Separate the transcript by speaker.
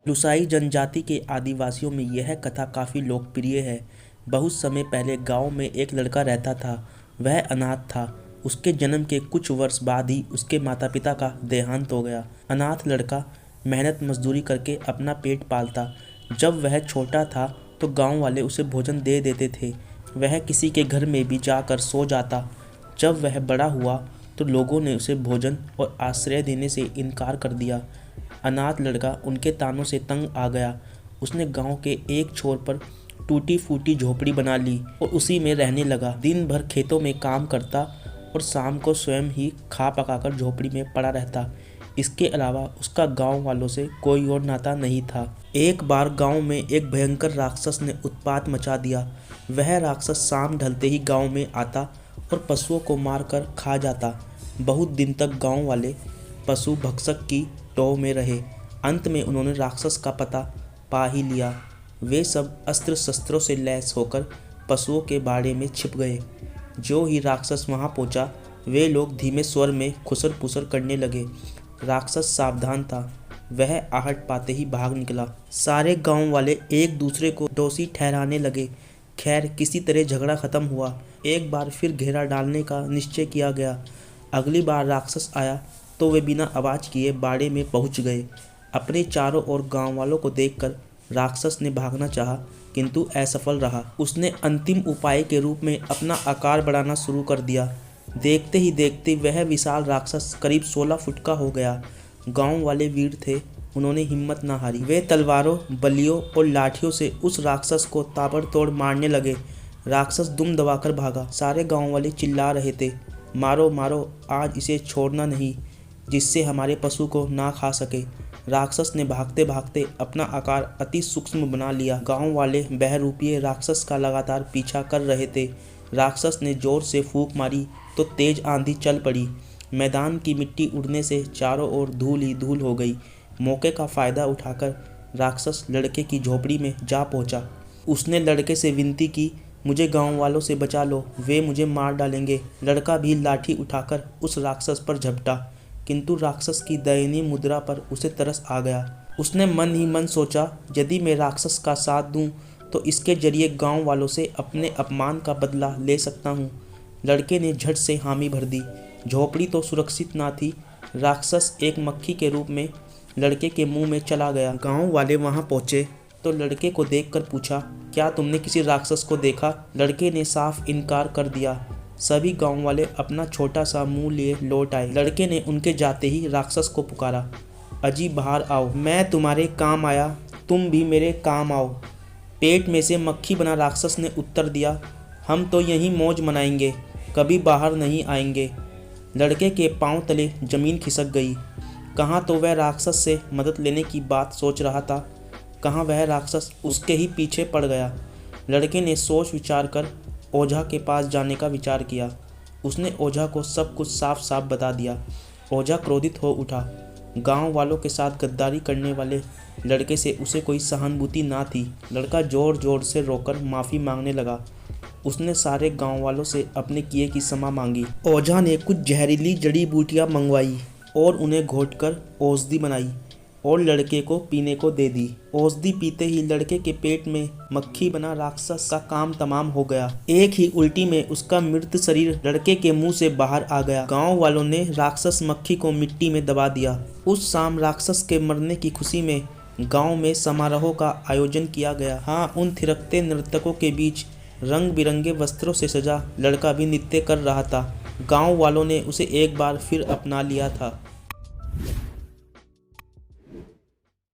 Speaker 1: लुसाई जनजाति के आदिवासियों में यह कथा काफ़ी लोकप्रिय है। बहुत समय पहले गांव में एक लड़का रहता था। वह अनाथ था। उसके जन्म के कुछ वर्ष बाद ही उसके माता पिता का देहांत हो गया। अनाथ लड़का मेहनत मजदूरी करके अपना पेट पालता। जब वह छोटा था तो गांव वाले उसे भोजन दे देते थे। वह किसी के घर में भी जाकर सो जाता। जब वह बड़ा हुआ तो लोगों ने उसे भोजन और आश्रय देने से इनकार कर दिया। अनाथ लड़का उनके तानों से तंग आ गया। उसने गांव के एक छोर पर टूटी फूटी झोपड़ी बना ली और उसी में रहने लगा। दिन भर खेतों में काम करता और शाम को स्वयं ही खा पकाकर झोपड़ी में पड़ा रहता। इसके अलावा उसका गांव वालों से कोई और नाता नहीं था। एक बार गांव में एक भयंकर राक्षस ने उत्पात मचा दिया। वह राक्षस शाम ढलते ही गांव में आता और पशुओं को मारकर खा जाता। बहुत दिन तक गांव वाले पशु भक्षक की टोह में रहे। अंत में उन्होंने राक्षस का पता पा ही लिया। वे सब अस्त्र शस्त्रों से लैस होकर पशुओं के बाड़े में छिप गए। जो ही राक्षस वहां पहुंचा, वे लोग धीमे स्वर में खुसर पुसर करने लगे। राक्षस सावधान था। वह आहट पाते ही भाग निकला। सारे गांव वाले एक दूसरे को दोषी ठहराने लगे। खैर, किसी तरह झगड़ा खत्म हुआ। एक बार फिर घेरा डालने का निश्चय किया गया। अगली बार राक्षस आया तो वे बिना आवाज किए बाड़े में पहुंच गए। अपने चारों ओर गांव वालों को देखकर राक्षस ने भागना चाहा, किंतु असफल रहा। उसने अंतिम उपाय के रूप में अपना आकार बढ़ाना शुरू कर दिया। देखते ही देखते वह विशाल राक्षस करीब 16 फुट का हो गया। गांव वाले वीर थे, उन्होंने हिम्मत न हारी। वे तलवारों, बल्लियों और लाठियों से उस राक्षस को ताबड़तोड़ मारने लगे। राक्षस दुम दबाकर भागा। सारे गांव वाले चिल्ला रहे थे, मारो मारो, आज इसे छोड़ना नहीं, जिससे हमारे पशु को ना खा सके। राक्षस ने भागते भागते अपना आकार अति सूक्ष्म बना लिया। गांव वाले बहरूपीय राक्षस का लगातार पीछा कर रहे थे। राक्षस ने जोर से फूंक मारी तो तेज आंधी चल पड़ी। मैदान की मिट्टी उड़ने से चारों ओर धूल ही धूल हो गई। मौके का फायदा उठाकर राक्षस लड़के की झोपड़ी में जा पहुंचा। उसने लड़के से विनती की, मुझे गांव वालों से बचा लो, वे मुझे मार डालेंगे। लड़का भी लाठी उठाकर उस राक्षस पर झपटा, किंतु राक्षस की दयनीय मुद्रा पर उसे तरस आ गया। उसने मन ही मन सोचा, यदि मैं राक्षस का साथ दूं तो इसके जरिए गांव वालों से अपने अपमान का बदला ले सकता हूं। लड़के ने झट से हामी भर दी। झोपड़ी तो सुरक्षित ना थी। राक्षस एक मक्खी के रूप में लड़के के मुंह में चला गया। गांव वाले वहां पहुंचे तो लड़के को देखकर पूछा, क्या तुमने किसी राक्षस को देखा? लड़के ने साफ इनकार कर दिया। सभी गांव वाले अपना छोटा सा मुंह लिए लौट आए। लड़के ने उनके जाते ही राक्षस को पुकारा, अजी बाहर आओ, मैं तुम्हारे काम आया, तुम भी मेरे काम आओ। पेट में से मक्खी बना राक्षस ने उत्तर दिया, हम तो यहीं मौज मनाएंगे, कभी बाहर नहीं आएंगे। लड़के के पांव तले जमीन खिसक गई। कहाँ तो वह राक्षस से मदद लेने की बात सोच रहा था, कहाँ वह राक्षस उसके ही पीछे पड़ गया। लड़के ने सोच विचार कर ओझा के पास जाने का विचार किया। उसने ओझा को सब कुछ साफ साफ बता दिया। ओझा क्रोधित हो उठा। गांव वालों के साथ गद्दारी करने वाले लड़के से उसे कोई सहानुभूति ना थी। लड़का जोर जोर से रोकर माफ़ी मांगने लगा। उसने सारे गांव वालों से अपने किए की क्षमा मांगी। ओझा ने कुछ जहरीली जड़ी बूटियां मंगवाई और उन्हें घोटकर औषधि बनाई और लड़के को पीने को दे दी। औषधि पीते ही लड़के के पेट में मक्खी बना राक्षस का काम तमाम हो गया। एक ही उल्टी में उसका मृत शरीर लड़के के मुंह से बाहर आ गया। गांव वालों ने राक्षस मक्खी को मिट्टी में दबा दिया। उस शाम राक्षस के मरने की खुशी में गांव में समारोह का आयोजन किया गया। हाँ, उन थिरकते नर्तकों के बीच रंग बिरंगे वस्त्रों से सजा लड़का भी नृत्य कर रहा था। गाँव वालों ने उसे एक बार फिर अपना लिया था।